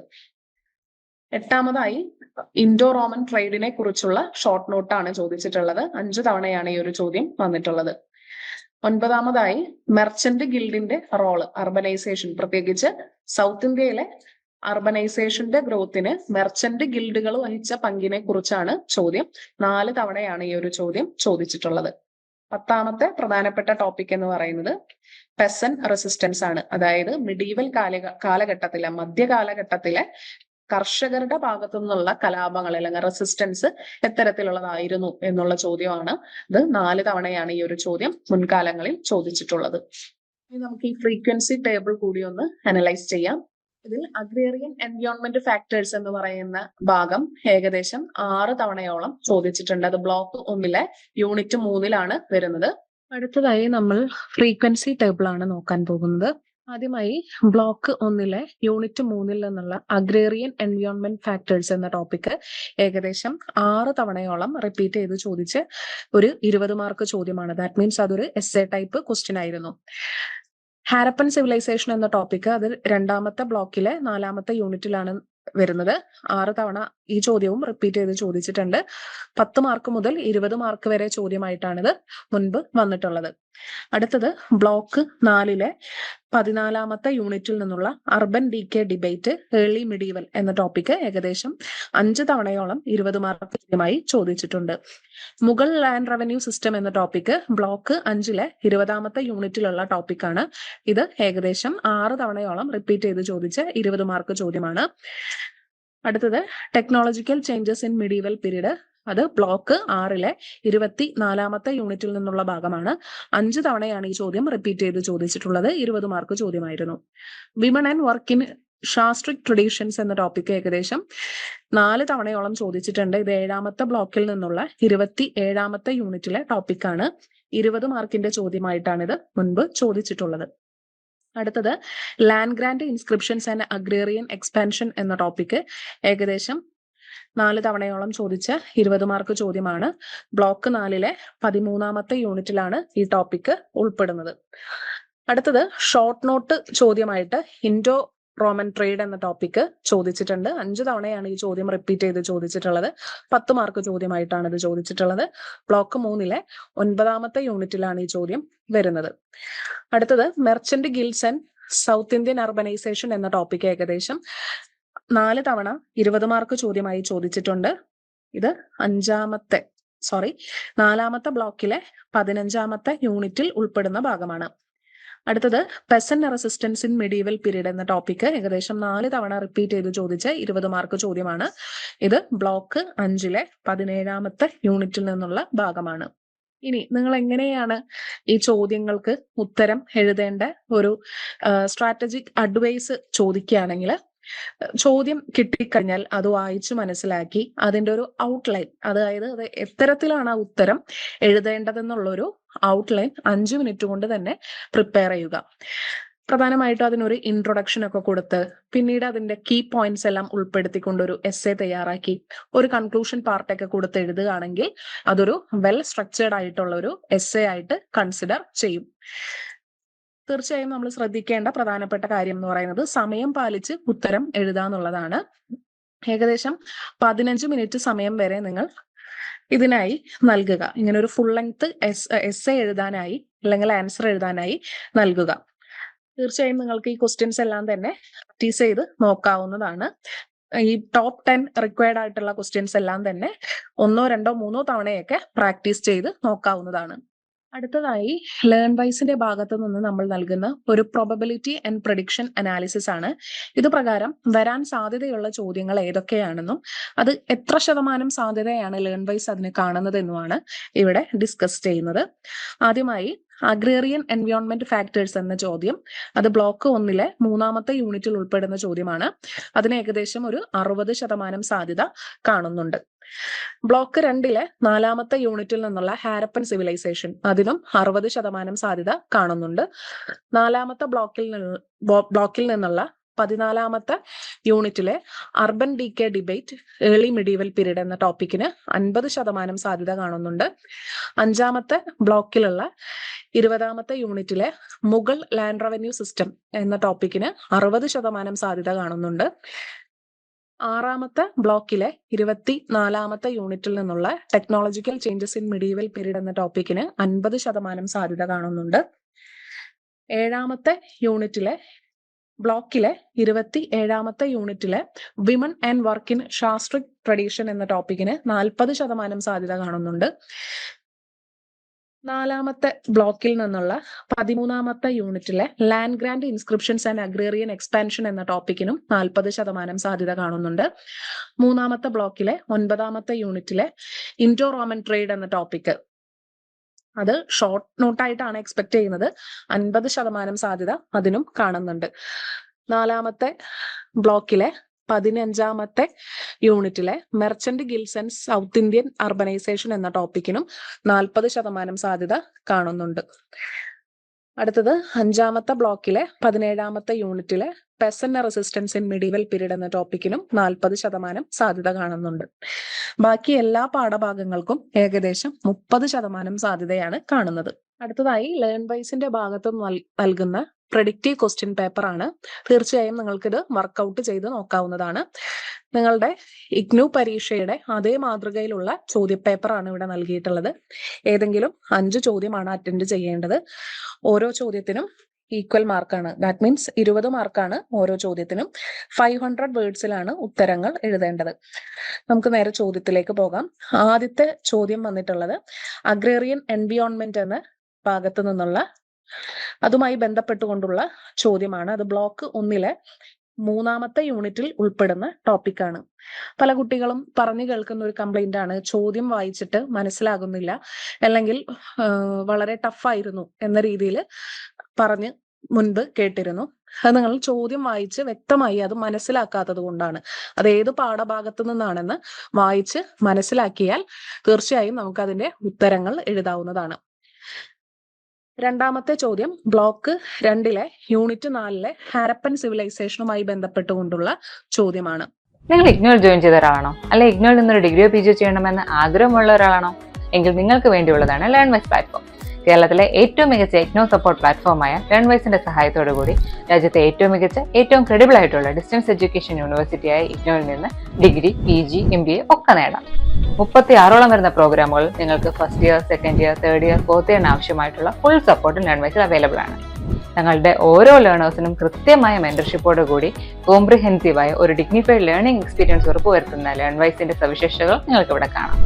8ാമതായി ഇൻഡോ റോമൻ ട്രേഡിനെ കുറിച്ചുള്ള ഷോർട്ട് നോട്ടാണ് ചോദിച്ചിട്ടുള്ളത്. 5 തവണയാണ് ഈ ഒരു ചോദ്യം വന്നിട്ടുള്ളത്. 9ാമതായി മെർച്ചന്റ് ഗിൽഡിന്റെ റോള്, അർബനൈസേഷൻ, പ്രത്യേകിച്ച് സൗത്ത് ഇന്ത്യയിലെ അർബനൈസേഷന്റെ ഗ്രോത്തിന് മെർച്ചന്റ് ഗിൽഡുകൾ വഹിച്ച പങ്കിനെ കുറിച്ചാണ് ചോദ്യം. 4 തവണയാണ് ഈ ഒരു ചോദ്യം ചോദിച്ചിട്ടുള്ളത്. 10ാമത്തെ പ്രധാനപ്പെട്ട ടോപ്പിക് എന്ന് പറയുന്നത് പെസൻ റെസിസ്റ്റൻസ് ആണ്. അതായത് മിഡീവൽ കാലഘട്ടത്തിലെ, മധ്യകാലഘട്ടത്തിലെ കർഷകരുടെ ഭാഗത്തു നിന്നുള്ള കലാപങ്ങൾ അല്ലെങ്കിൽ റെസിസ്റ്റൻസ് എത്തരത്തിലുള്ളതായിരുന്നു എന്നുള്ള ചോദ്യമാണ്. ഇത് 4 തവണയാണ് ഈ ഒരു ചോദ്യം മുൻകാലങ്ങളിൽ ചോദിച്ചിട്ടുള്ളത്. ഇനി നമുക്ക് ഈ ഫ്രീക്വൻസി ടേബിൾ കൂടി ഒന്ന് അനലൈസ് ചെയ്യാം. ഇതിൽ അഗ്രേറിയൻ എൻവയോൺമെന്റ് ഫാക്ടേഴ്സ് എന്ന് പറയുന്ന ഭാഗം ഏകദേശം 6 തവണയോളം ചോദിച്ചിട്ടുണ്ട്. അത് ബ്ലോക്ക് 1 യൂണിറ്റ് 3 വരുന്നത്. അടുത്തതായി നമ്മൾ ഫ്രീക്വൻസി ടേബിൾ ആണ് നോക്കാൻ പോകുന്നത്. ആദ്യമായി ബ്ലോക്ക് 1 യൂണിറ്റ് 3 നിന്നുള്ള അഗ്രേറിയൻ എൻവയോൺമെന്റ് ഫാക്ടേഴ്സ് എന്ന ടോപ്പിക് ഏകദേശം 6 തവണയോളം റിപ്പീറ്റ് ചെയ്ത് ചോദിച്ച് ഒരു 20 മാർക്ക് ചോദ്യമാണ്. ദാറ്റ് മീൻസ് അതൊരു എസ്സേ ടൈപ്പ് ക്വസ്റ്റ്യൻ ആയിരുന്നു. ഹാരപ്പൻ സിവിലൈസേഷൻ എന്ന ടോപ്പിക് അത് 2ാമത്തെ ബ്ലോക്കിലെ 4ാമത്തെ യൂണിറ്റിലാണ് വരുന്നത്. 6 തവണ ഈ ചോദ്യവും റിപ്പീറ്റ് ചെയ്ത് ചോദിച്ചിട്ടുണ്ട്. 10 മാർക്ക് മുതൽ 20 മാർക്ക് വരെ ചോദ്യമായിട്ടാണിത് മുൻപ് വന്നിട്ടുള്ളത്. അടുത്തത് ബ്ലോക്ക് 4 14ാമത്തെ യൂണിറ്റിൽ നിന്നുള്ള urban decay debate early medieval എന്ന ടോപ്പിക് ഏകദേശം 5 തവണയോളം 20 മാർക്ക് ചോദ്യമായി ചോദിച്ചിട്ടുണ്ട്. മുഗൾ ലാൻഡ് റവന്യൂ സിസ്റ്റം എന്ന ടോപ്പിക് ബ്ലോക്ക് 5 20ാമത്തെ യൂണിറ്റിലുള്ള ടോപ്പിക്കാണ്. ഇത് ഏകദേശം 6 തവണയോളം റിപ്പീറ്റ് ചെയ്ത് ചോദിച്ച 20 മാർക്ക് ചോദ്യമാണ്. അടുത്തത് technological changes in medieval period, അത് ബ്ലോക്ക് 6 24ാമത്തെ യൂണിറ്റിൽ നിന്നുള്ള ഭാഗമാണ്. 5 തവണയാണ് ഈ ചോദ്യം റിപ്പീറ്റ് ചെയ്ത് ചോദിച്ചിട്ടുള്ളത്. 20 മാർക്ക് ചോദ്യമായിരുന്നു. Women and work in Shastric traditions എന്ന ടോപ്പിക് ഏകദേശം 4 തവണയോളം ചോദിച്ചിട്ടുണ്ട്. ഇത് 7ാമത്തെ ബ്ലോക്കിൽ നിന്നുള്ള 27ാമത്തെ യൂണിറ്റിലെ ടോപ്പിക്കാണ്. 20 മാർക്കിന്റെ ചോദ്യമായിട്ടാണ് ഇത് മുൻപ് ചോദിച്ചിട്ടുള്ളത്. അടുത്തത് land grant inscriptions and agrarian expansion എന്ന ടോപ്പിക് ഏകദേശം 4 തവണയോളം ചോദിച്ച 20 മാർക്ക് ചോദ്യമാണ്. ബ്ലോക്ക് 4 13ാമത്തെ യൂണിറ്റിലാണ് ഈ ടോപ്പിക് ഉൾപ്പെടുന്നത്. അടുത്തത് ഷോർട്ട് നോട്ട് ചോദ്യമായിട്ട് ഇൻഡോ റോമൻ ട്രേഡ് എന്ന ടോപ്പിക് ചോദിച്ചിട്ടുണ്ട്. 5 തവണയാണ് ഈ ചോദ്യം റിപ്പീറ്റ് ചെയ്ത് ചോദിച്ചിട്ടുള്ളത്. 10 മാർക്ക് ചോദ്യമായിട്ടാണ് ഇത് ചോദിച്ചിട്ടുള്ളത്. ബ്ലോക്ക് 3 9ാമത്തെ യൂണിറ്റിലാണ് ഈ ചോദ്യം വരുന്നത്. അടുത്തത് merchant guilds and south Indian urbanisation എന്ന ടോപ്പിക് ഏകദേശം 4 തവണ 20 മാർക്ക് ചോദ്യമായി ചോദിച്ചിട്ടുണ്ട്. ഇത് 4ാമത്തെ ബ്ലോക്കിലെ 15ാമത്തെ യൂണിറ്റിൽ ഉൾപ്പെടുന്ന ഭാഗമാണ്. അടുത്തത് peasant resistance in medieval period എന്ന ടോപ്പിക് ഏകദേശം 4 തവണ റിപ്പീറ്റ് ചെയ്ത് ചോദിച്ച 20 മാർക്ക് ചോദ്യമാണ്. ഇത് ബ്ലോക്ക് 5 17ാമത്തെ യൂണിറ്റിൽ നിന്നുള്ള ഭാഗമാണ്. ഇനി നിങ്ങൾ എങ്ങനെയാണ് ഈ ചോദ്യങ്ങൾക്ക് ഉത്തരം എഴുതേണ്ട ഒരു സ്ട്രാറ്റജിക് അഡ്വൈസ് ചോദിക്കുകയാണെങ്കിൽ, ചോദ്യം കിട്ടിക്കഴിഞ്ഞാൽ അത് വായിച്ച് മനസ്സിലാക്കി അതിന്റെ ഒരു ഔട്ട്ലൈൻ, അതായത് അത് എത്തരത്തിലാണ് ആ ഉത്തരം എഴുതേണ്ടതെന്നുള്ളൊരു ഔട്ട്ലൈൻ 5 മിനിറ്റ് കൊണ്ട് തന്നെ പ്രിപ്പയർ ചെയ്യുക. പ്രധാനമായിട്ടും അതിനൊരു ഇൻട്രൊഡക്ഷൻ ഒക്കെ കൊടുത്ത് പിന്നീട് അതിന്റെ കീ പോയിന്റ്സ് എല്ലാം ഉൾപ്പെടുത്തിക്കൊണ്ടൊരു എസ്സേ തയ്യാറാക്കി ഒരു കൺക്ലൂഷൻ പാർട്ടൊക്കെ കൊടുത്ത് എഴുതുകയാണെങ്കിൽ അതൊരു വെൽ സ്ട്രക്ചേർഡ് ആയിട്ടുള്ള ഒരു എസ്സേ ആയിട്ട് കൺസിഡർ ചെയ്യും. തീർച്ചയായും നമ്മൾ ശ്രദ്ധിക്കേണ്ട പ്രധാനപ്പെട്ട കാര്യം എന്ന് പറയുന്നത് സമയം പാലിച്ച് ഉത്തരം എഴുതാന്നുള്ളതാണ്. ഏകദേശം 15 മിനിറ്റ് സമയം വരെ നിങ്ങൾ ഇതിനായി നൽകുക. ഇങ്ങനെ ഒരു ഫുൾ ലെങ്ത് എസ്സേ എഴുതാനായി അല്ലെങ്കിൽ ആൻസർ എഴുതാനായി നൽകുക. തീർച്ചയായും നിങ്ങൾക്ക് ഈ ക്വസ്റ്റ്യൻസ് എല്ലാം തന്നെ പ്രാക്ടീസ് ചെയ്ത് നോക്കാവുന്നതാണ്. ഈ ടോപ്പ് 10 റിക്വയർഡ് ആയിട്ടുള്ള ക്വസ്റ്റ്യൻസ് എല്ലാം തന്നെ 1, 2, 3 തവണയൊക്കെ പ്രാക്ടീസ് ചെയ്ത് നോക്കാവുന്നതാണ്. അടുത്തതായി ലേൺ വൈസിന്റെ ഭാഗത്തു നിന്ന് നമ്മൾ നൽകുന്ന ഒരു പ്രോബബിലിറ്റി ആൻഡ് പ്രഡിക്ഷൻ അനാലിസിസ് ആണ്. ഇത് പ്രകാരം വരാൻ സാധ്യതയുള്ള ചോദ്യങ്ങൾ ഏതൊക്കെയാണെന്നും അത് എത്ര ശതമാനം സാധ്യതയാണ് ലേൺ വൈസ് അതിന് കാണുന്നത് എന്നുമാണ് ഇവിടെ ഡിസ്കസ് ചെയ്യുന്നത്. ആദ്യമായി അഗ്രേറിയൻ എൻവയോൺമെന്റ് ഫാക്ടേഴ്സ് എന്ന ചോദ്യം, അത് ബ്ലോക്ക് 1 3ാമത്തെ യൂണിറ്റിൽ ഉൾപ്പെടുന്ന ചോദ്യമാണ്. അതിന് ഏകദേശം ഒരു 60% സാധ്യത കാണുന്നുണ്ട്. ബ്ലോക്ക് 2 4ാമത്തെ യൂണിറ്റിൽ നിന്നുള്ള ഹാരപ്പൻ സിവിലൈസേഷൻ, അതിനും 60% സാധ്യത കാണുന്നുണ്ട്. 4ാമത്തെ ബ്ലോക്കിൽ നിന്നുള്ള 14ാമത്തെ യൂണിറ്റിലെ urban decay debate early medieval period എന്ന ടോപ്പിക്കിന് 50% സാധ്യത കാണുന്നുണ്ട്. 5ാമത്തെ ബ്ലോക്കിലുള്ള 20ാമത്തെ യൂണിറ്റിലെ മുഗൾ ലാൻഡ് റവന്യൂ സിസ്റ്റം എന്ന ടോപ്പിക്കിന് 60% സാധ്യത കാണുന്നുണ്ട്. 6ാമത്തെ ബ്ലോക്കിലെ 24ാമത്തെ യൂണിറ്റിൽ നിന്നുള്ള technological changes in medieval period എന്ന ടോപ്പിക്കിന് 50% സാധ്യത കാണുന്നുണ്ട്. 7ാമത്തെ യൂണിറ്റിലെ ബ്ലോക്കിലെ 27ാമത്തെ യൂണിറ്റിലെ women and work in Shastric tradition എന്ന ടോപ്പിക്കിന് 40% സാധ്യത കാണുന്നുണ്ട്. 4ാമത്തെ ബ്ലോക്കിൽ നിന്നുള്ള 13ാമത്തെ യൂണിറ്റിലെ land grant inscriptions and agrarian expansion എന്ന ടോപ്പിക്കിനും 40% സാധ്യത കാണുന്നുണ്ട്. 3ാമത്തെ ബ്ലോക്കിലെ 9ാമത്തെ യൂണിറ്റിലെ ഇൻഡോ റോമൻ ട്രേഡ് എന്ന ടോപ്പിക്ക് അത് ഷോർട്ട് നോട്ടായിട്ടാണ് എക്സ്പെക്ട് ചെയ്യുന്നത്. 50% സാധ്യത അതിനും കാണുന്നുണ്ട്. 4ാമത്തെ ബ്ലോക്കിലെ 15ാമത്തെ യൂണിറ്റിലെ merchant guilds and south Indian urbanisation എന്ന ടോപ്പിക്കിനും 40% സാധ്യത കാണുന്നുണ്ട്. അടുത്തത് 5ാമത്തെ ബ്ലോക്കിലെ 17ാമത്തെ യൂണിറ്റിലെ peasant resistance in medieval period എന്ന ടോപ്പിക്കിനും 40% സാധ്യത കാണുന്നുണ്ട്. ബാക്കി എല്ലാ പാഠഭാഗങ്ങൾക്കും ഏകദേശം 30% സാധ്യതയാണ് കാണുന്നത്. അടുത്തതായി ലേൺ വൈസിന്റെ ഭാഗത്ത് നൽകുന്ന പ്രെഡിക്റ്റീവ് ക്വസ്റ്റ്യൻ പേപ്പർ ആണ്. തീർച്ചയായും നിങ്ങൾക്കിത് വർക്കൗട്ട് ചെയ്ത് നോക്കാവുന്നതാണ്. നിങ്ങളുടെ ഇഗ്നു പരീക്ഷയുടെ അതേ മാതൃകയിലുള്ള ചോദ്യപേപ്പറാണ് ഇവിടെ നൽകിയിട്ടുള്ളത്. ഏതെങ്കിലും 5 ചോദ്യമാണ് അറ്റൻഡ് ചെയ്യേണ്ടത്. ഓരോ ചോദ്യത്തിനും ഈക്വൽ മാർക്കാണ്. ദാറ്റ് മീൻസ് 20 മാർക്കാണ് ഓരോ ചോദ്യത്തിനും. 500 വേർഡ്സിലാണ് ഉത്തരങ്ങൾ എഴുതേണ്ടത്. നമുക്ക് നേരെ ചോദ്യത്തിലേക്ക് പോകാം. ആദ്യത്തെ ചോദ്യം വന്നിട്ടുള്ളത് അഗ്രേറിയൻ എൻവിയോൺമെന്റ് എന്ന ഭാഗത്ത് നിന്നുള്ള അതുമായി ബന്ധപ്പെട്ടുകൊണ്ടുള്ള ചോദ്യമാണ്. അത് ബ്ലോക്ക് 1 3ാമത്തെ യൂണിറ്റിൽ ഉൾപ്പെടുന്ന ടോപ്പിക്കാണ്. പല കുട്ടികളും പറഞ്ഞു കേൾക്കുന്ന ഒരു കംപ്ലൈന്റ് ആണ്, ചോദ്യം വായിച്ചിട്ട് മനസ്സിലാകുന്നില്ല, അല്ലെങ്കിൽ വളരെ ടഫായിരുന്നു എന്ന രീതിയിൽ പറഞ്ഞ് മുൻപ് കേട്ടിരുന്നു. അത് നിങ്ങൾ ചോദ്യം വായിച്ച് വ്യക്തമായി അത് മനസ്സിലാക്കാത്തത് കൊണ്ടാണ്. അത് ഏത് പാഠഭാഗത്തു നിന്നാണെന്ന് വായിച്ച് മനസ്സിലാക്കിയാൽ തീർച്ചയായും നമുക്ക് അതിന്റെ ഉത്തരങ്ങൾ എഴുതാവുന്നതാണ്. 2ാമത്തെ ചോദ്യം ബ്ലോക്ക് 2 യൂണിറ്റ് 4 ഹാരപ്പൻ സിവിലൈസേഷനുമായി ബന്ധപ്പെട്ടുകൊണ്ടുള്ള ചോദ്യമാണ്. നിങ്ങൾ ഇഗ്നോയിൽ ജോയിൻ ചെയ്ത ഒരാളാണോ, അല്ലെ ഇഗ്നോയിൽ നിന്നൊരു ഡിഗ്രിയോ പിജിയോ ചെയ്യണമെന്ന് ആഗ്രഹമുള്ള ഒരാളാണോ? എങ്കിൽ നിങ്ങൾക്ക് വേണ്ടിയുള്ളതാണ് ലേൺ വൈസ് പ്ലാറ്റ്ഫോം. കേരളത്തിലെ ഏറ്റവും മികച്ച ഇഗ്നോ സപ്പോർട്ട് പ്ലാറ്റ്ഫോമായ ലേൺ വൈസിന്റെ സഹായത്തോടു കൂടി രാജ്യത്തെ ഏറ്റവും മികച്ച ഏറ്റവും ക്രെഡിബിൾ ആയിട്ടുള്ള ഡിസ്റ്റൻസ് എഡ്യൂക്കേഷൻ യൂണിവേഴ്സിറ്റിയായ ഇഗ്നോയിൽ നിന്ന് ഡിഗ്രി, PG, MBA ഒക്കെ നേടാം. 36ഓളം വരുന്ന പ്രോഗ്രാമുകൾ നിങ്ങൾക്ക് first year, second year, third year, fourth ഇയറിന് ആവശ്യമായിട്ടുള്ള ഫുൾ സപ്പോർട്ടും ലേൺ വൈസിൽ അവൈലബിൾ ആണ്. ഞങ്ങളുടെ ഓരോ ലേണേഴ്സിനും കൃത്യമായ മെന്റർഷിപ്പോട് കൂടി കോംപ്രിഹെൻസീവായ ഒരു ഡിഗ്നിഫൈഡ് ലേണിംഗ് എക്സ്പീരിയൻസ് ഉറപ്പുവരുത്തുന്ന ലേൺ വൈസിന്റെ സവിശേഷതകൾ നിങ്ങൾക്ക് ഇവിടെ കാണാം.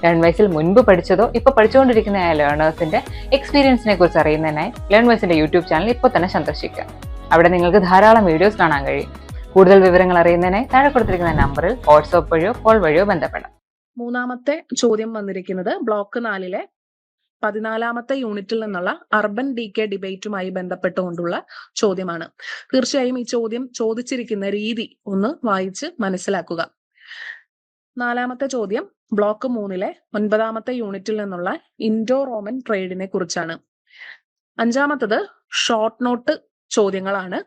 ലേൺ വൈസിൽ മുൻപ് പഠിച്ചതോ ഇപ്പോൾ പഠിച്ചുകൊണ്ടിരിക്കുന്ന ലേണേഴ്സിന്റെ എക്സ്പീരിയൻസിനെ കുറിച്ച് അറിയുന്നതിനായി ലേൺ വൈസിന്റെ യൂട്യൂബ് ചാനൽ ഇപ്പോൾ തന്നെ സന്ദർശിക്കുക. അവിടെ നിങ്ങൾക്ക് ധാരാളം വീഡിയോസ് കാണാൻ കഴിയും. കൂടുതൽ വിവരങ്ങൾ അറിയുന്നതിനായി താഴെ കൊടുത്തിരിക്കുന്ന നമ്പറിൽ വാട്സ്ആപ്പ് വഴിയോ കോൾ വഴിയോ ബന്ധപ്പെടാം. 3ാമത്തെ ചോദ്യം വന്നിരിക്കുന്നത് ബ്ലോക്ക് 4 14ാമത്തെ യൂണിറ്റിൽ നിന്നുള്ള അർബൻ DK ഡിബേറ്റുമായി ബന്ധപ്പെട്ടുകൊണ്ടുള്ള ചോദ്യമാണ്. തീർച്ചയായും ഈ ചോദ്യം ചോദിച്ചിരിക്കുന്ന രീതി ഒന്ന് വായിച്ച് മനസ്സിലാക്കുക. 4ാമത്തെ ചോദ്യം ബ്ലോക്ക് 3 9ാമത്തെ യൂണിറ്റിൽ നിന്നുള്ള ഇൻഡോ റോമൻ ട്രേഡിനെ കുറിച്ചാണ്. 5ാമത്തത് ഷോർട്ട് നോട്ട് ചോദ്യങ്ങളാണ്.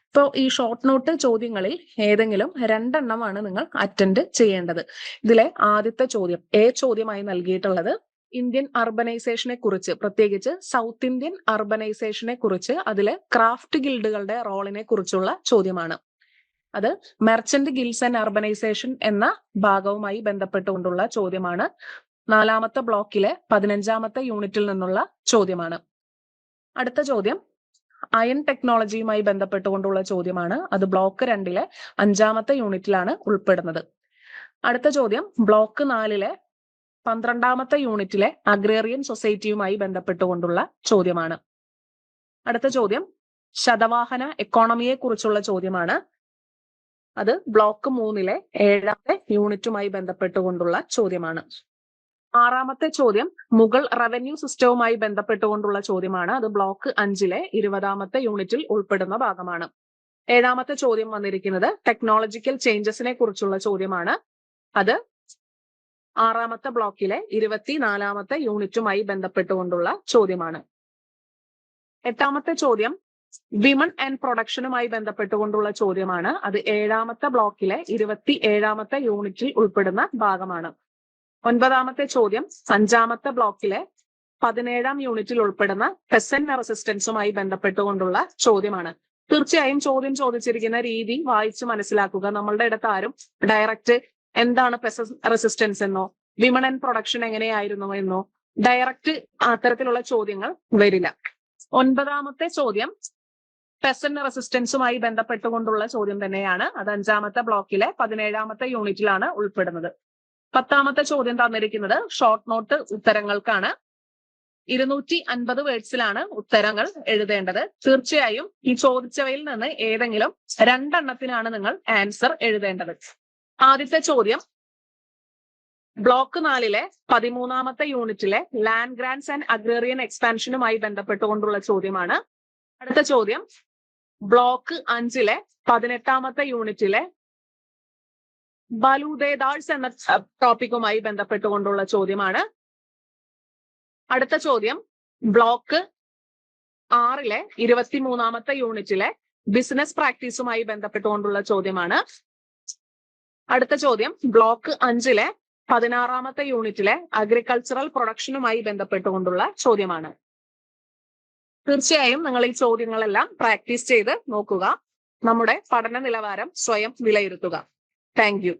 ഇപ്പോൾ ഈ ഷോർട്ട് നോട്ട് ചോദ്യങ്ങളിൽ ഏതെങ്കിലും 2 എണ്ണമാണ് നിങ്ങൾ അറ്റൻഡ് ചെയ്യേണ്ടത്. ഇതിലെ ആദ്യത്തെ ചോദ്യം ചോദ്യമായി നൽകിയിട്ടുള്ളത് ഇന്ത്യൻ അർബനൈസേഷനെ കുറിച്ച്, പ്രത്യേകിച്ച് സൗത്ത് ഇന്ത്യൻ അർബനൈസേഷനെ കുറിച്ച്, അതിലെ ക്രാഫ്റ്റ് ഗിൽഡുകളുടെ റോളിനെ കുറിച്ചുള്ള ചോദ്യമാണ്. അത് മെർച്ചന്റ് ഗിൽസ് ആൻഡ് അർബനൈസേഷൻ എന്ന ഭാഗവുമായി ബന്ധപ്പെട്ടുകൊണ്ടുള്ള ചോദ്യമാണ്. 4ാമത്തെ ബ്ലോക്കിലെ 15ാമത്തെ യൂണിറ്റിൽ നിന്നുള്ള ചോദ്യമാണ്. അടുത്ത ചോദ്യം അയൺ ടെക്നോളജിയുമായി ബന്ധപ്പെട്ടുകൊണ്ടുള്ള ചോദ്യമാണ്. അത് ബ്ലോക്ക് 2 5ാമത്തെ യൂണിറ്റിലാണ് ഉൾപ്പെടുന്നത്. അടുത്ത ചോദ്യം ബ്ലോക്ക് 4 12ാമത്തെ യൂണിറ്റിലെ അഗ്രേറിയൻ സൊസൈറ്റിയുമായി ബന്ധപ്പെട്ടുകൊണ്ടുള്ള ചോദ്യമാണ്. അടുത്ത ചോദ്യം ശതവാഹന എക്കോണമിയെ കുറിച്ചുള്ള ചോദ്യമാണ്. അത് ബ്ലോക്ക് 3 7ാമത്തെ യൂണിറ്റുമായി ബന്ധപ്പെട്ടുകൊണ്ടുള്ള ചോദ്യമാണ്. 6ാമത്തെ ചോദ്യം മുഗൾ റവന്യൂ സിസ്റ്റവുമായി ബന്ധപ്പെട്ടുകൊണ്ടുള്ള ചോദ്യമാണ്. അത് ബ്ലോക്ക് 5 20ാമത്തെ യൂണിറ്റിൽ ഉൾപ്പെടുന്ന ഭാഗമാണ്. 7ാമത്തെ ചോദ്യം വന്നിരിക്കുന്നത് ടെക്നോളജിക്കൽ ചേഞ്ചസിനെ കുറിച്ചുള്ള ചോദ്യമാണ്. അത് 6ാമത്തെ ബ്ലോക്കിലെ 24ാമത്തെ യൂണിറ്റുമായി ബന്ധപ്പെട്ടുകൊണ്ടുള്ള ചോദ്യമാണ്. 8ാമത്തെ ചോദ്യം വിമൺ ആൻഡ് പ്രൊഡക്ഷനുമായി ബന്ധപ്പെട്ടുകൊണ്ടുള്ള ചോദ്യമാണ്. അത് 7ാമത്തെ ബ്ലോക്കിലെ 27ാമത്തെ യൂണിറ്റിൽ ഉൾപ്പെടുന്ന ഭാഗമാണ്. 9ാമത്തെ ചോദ്യം 5ാമത്തെ ബ്ലോക്കിലെ 17ാം യൂണിറ്റിൽ ഉൾപ്പെടുന്ന പെസന്റ് റെസിസ്റ്റൻസുമായി ബന്ധപ്പെട്ടുകൊണ്ടുള്ള ചോദ്യമാണ്. തീർച്ചയായും ചോദ്യം ചോദിച്ചിരിക്കുന്ന രീതി വായിച്ച് മനസ്സിലാക്കുക. നമ്മളുടെ അടുത്ത് ആരും ഡയറക്റ്റ് എന്താണ് പെസന്റ് റെസിസ്റ്റൻസ് എന്നോ വിമൺ ആൻഡ് പ്രൊഡക്ഷൻ എങ്ങനെയായിരുന്നു എന്നോ ഡയറക്റ്റ് അത്തരത്തിലുള്ള ചോദ്യങ്ങൾ വരില്ല. 9ാമത്തെ ചോദ്യം പെസന്റ് റെസിസ്റ്റൻസുമായി ബന്ധപ്പെട്ടുകൊണ്ടുള്ള ചോദ്യം തന്നെയാണ്. അത് 5ാമത്തെ ബ്ലോക്കിലെ 17ാമത്തെ യൂണിറ്റിലാണ് ഉൾപ്പെടുന്നത്. 10ാമത്തെ ചോദ്യം തന്നിരിക്കുന്നത് ഷോർട്ട് നോട്ട് ഉത്തരങ്ങൾക്കാണ്. 250 വേർഡ്സിലാണ് ഉത്തരങ്ങൾ എഴുതേണ്ടത്. തീർച്ചയായും ഈ ചോദിച്ചവയിൽ നിന്ന് ഏതെങ്കിലും 2 എണ്ണത്തിനാണ് നിങ്ങൾ ആൻസർ എഴുതേണ്ടത്. ആദ്യത്തെ ചോദ്യം ബ്ലോക്ക് 4-ലെ 13-ാമത്തെ യൂണിറ്റിലെ ലാൻഡ് ഗ്രാന്റ്സ് ആൻഡ് അഗ്രേറിയൻ എക്സ്പാൻഷനുമായി ബന്ധപ്പെട്ടുകൊണ്ടുള്ള ചോദ്യമാണ്. അടുത്ത ചോദ്യം ബ്ലോക്ക് 5-ലെ 18-ാമത്തെ യൂണിറ്റിലെ ബലൂദേദാഴ്സ് എന്ന ടോപ്പിക്കുമായി ബന്ധപ്പെട്ടുകൊണ്ടുള്ള ചോദ്യമാണ്. അടുത്ത ചോദ്യം ബ്ലോക്ക് 6-ലെ 23-ാമത്തെ യൂണിറ്റിലെ ബിസിനസ് പ്രാക്ടീസുമായി ബന്ധപ്പെട്ടുകൊണ്ടുള്ള ചോദ്യമാണ്. അടുത്ത ചോദ്യം ബ്ലോക്ക് 5-ലെ 16-ാമത്തെ യൂണിറ്റിലെ അഗ്രികൾച്ചറൽ പ്രൊഡക്ഷനുമായി ബന്ധപ്പെട്ടുകൊണ്ടുള്ള ചോദ്യമാണ്. തീർച്ചയായും നിങ്ങൾ ഈ ചോദ്യങ്ങളെല്ലാം പ്രാക്ടീസ് ചെയ്ത് നോക്കുക. നമ്മുടെ പഠന നിലവാരം സ്വയം വിലയിരുത്തുക. Thank you.